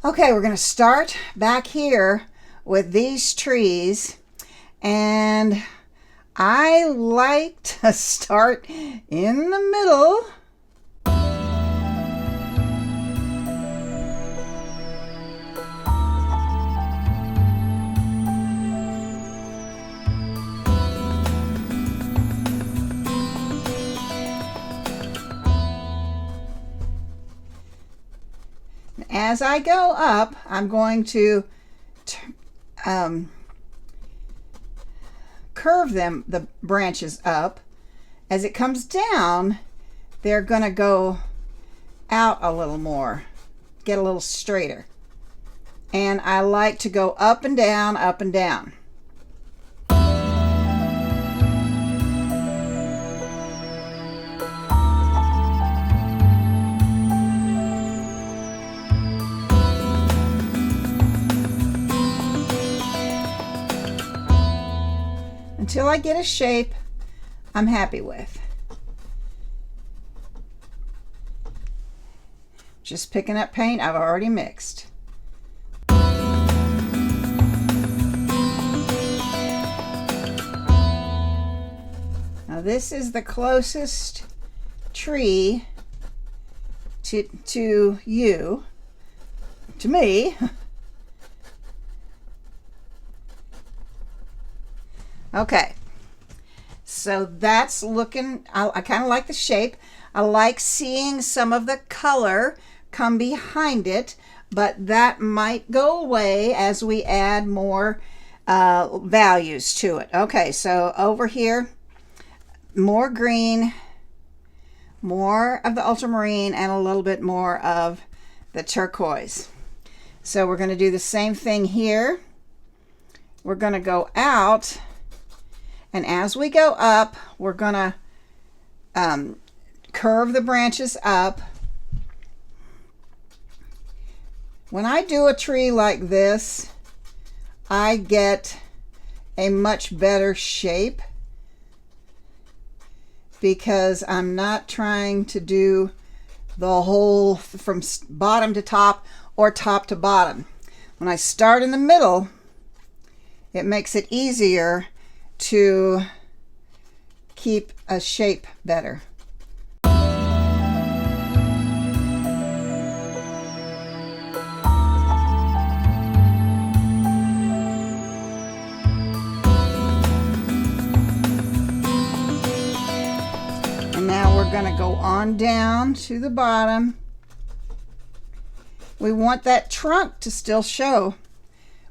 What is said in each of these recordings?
Okay, we're going to start back here with these trees, and I like to start in the middle. As I go up, I'm going to curve the branches up. As it comes down, they're going to go out a little more, get a little straighter. And I like to go up and down, up and down. Until I get a shape I'm happy with. Just picking up paint I've already mixed. Now this is the closest tree to me. Okay, so that's looking, I kind of like the shape. I like seeing some of the color come behind it, but that might go away as we add more values to it. Okay, so over here, more green, more of the ultramarine, and a little bit more of the turquoise. So we're going to do the same thing here. We're going to go out. And as we go up, we're going to curve the branches up. When I do a tree like this, I get a much better shape because I'm not trying to do the whole from bottom to top or top to bottom. When I start in the middle, it makes it easier to keep a shape better. And now we're going to go on down to the bottom. We want that trunk to still show.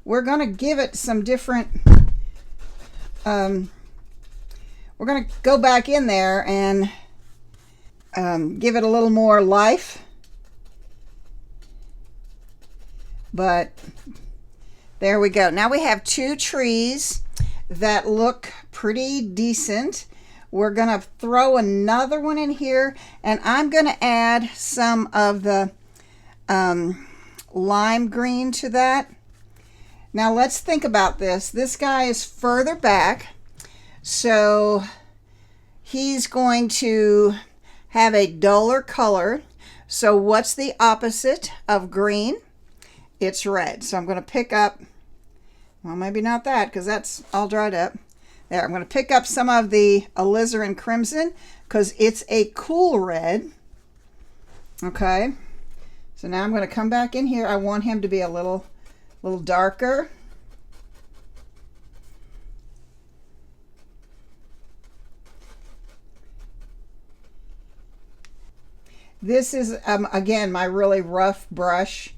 We're going to give it some different we're going to go back in there and give it a little more life. But there we go. Now we have two trees that look pretty decent. We're going to throw another one in here, and I'm going to add some of the lime green to that. Now let's think about this. This guy is further back, so he's going to have a duller color. So what's the opposite of green? It's red. So I'm going to pick up, well, maybe not that because that's all dried up. There, I'm going to pick up some of the alizarin crimson because it's a cool red. Okay, so now I'm going to come back in here. I want him to be a little darker. This is, again, my really rough brush.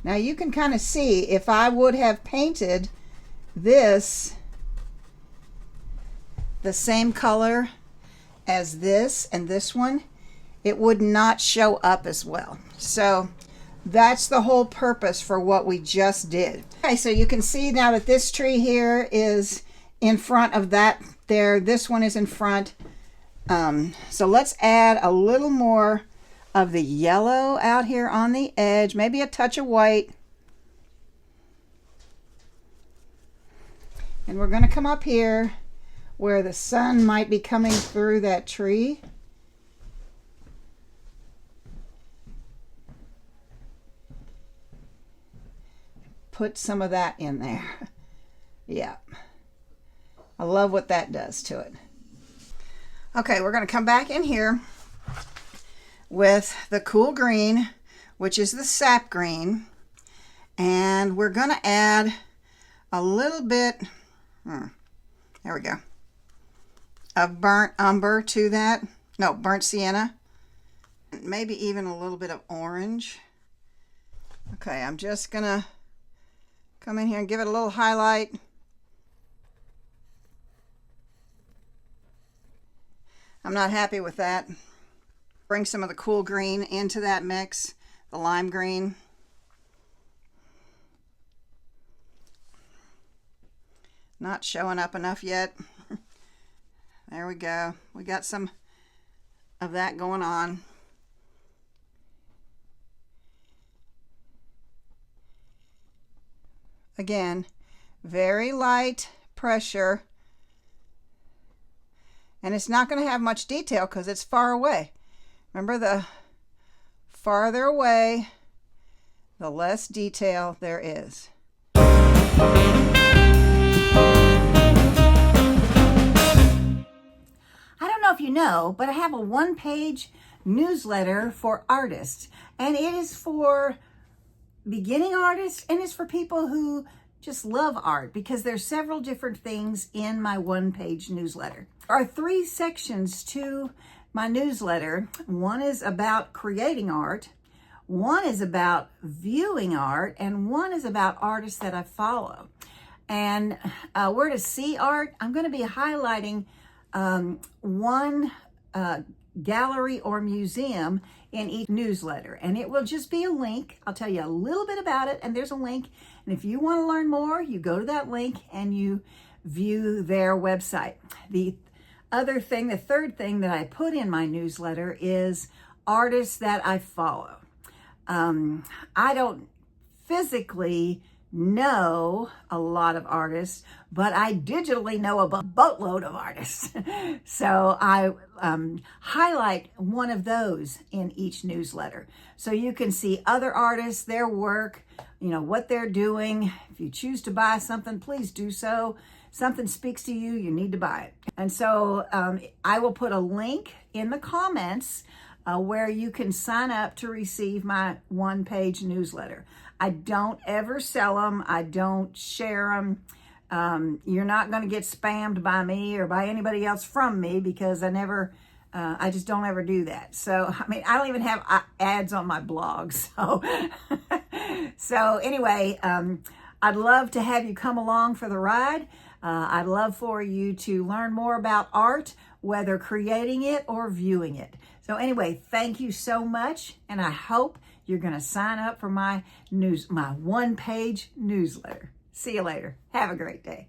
Now you can kind of see if I would have painted this the same color as this and this one, it would not show up as well. So that's the whole purpose for what we just did. Okay, so you can see now that this tree here is in front of that there. This one is in front. So let's add a little more of the yellow out here on the edge, maybe a touch of white. And we're going to come up here where the sun might be coming through that tree. put some of that in there. Yeah. I love what that does to it. Okay, we're going to come back in here with the cool green, which is the sap green. And we're going to add a little bit, there we go, of burnt umber to that. No, burnt sienna. Maybe even a little bit of orange. Okay, I'm just going to come in here and give it a little highlight. I'm not happy with that. Bring some of the cool green into that mix, the lime green. Not showing up enough yet. There we go. We got some of that going on. Again, very light pressure. And it's not going to have much detail because it's far away. Remember, the farther away, the less detail there is. I don't know if you know, but I have a one-page newsletter for artists, and it is for beginning artists and it's for people who just love art, because there's several different things in my one-page newsletter. There are 3 sections to my newsletter. One is about creating art, one is about viewing art, and one is about artists that I follow. And where to see art, I'm going to be highlighting one gallery or museum in each newsletter, and it will just be a link. I'll tell you a little bit about it, and there's a link, and if you want to learn more, you go to that link and you view their website. The third thing that I put in my newsletter is artists that I follow. I don't physically know a lot of artists, but I digitally know a boatload of artists. So I highlight one of those in each newsletter. So you can see other artists, their work, what they're doing. If you choose to buy something, please do so. Something speaks to you, you need to buy it. And so I will put a link in the comments where you can sign up to receive my one-page newsletter. I don't ever sell them. I don't share them. You're not going to get spammed by me or by anybody else from me, because I just don't ever do that. So, I don't even have ads on my blog. So anyway, I'd love to have you come along for the ride. I'd love for you to learn more about art, whether creating it or viewing it. So anyway, thank you so much, and I hope you're going to sign up for my one-page newsletter. See you later. Have a great day.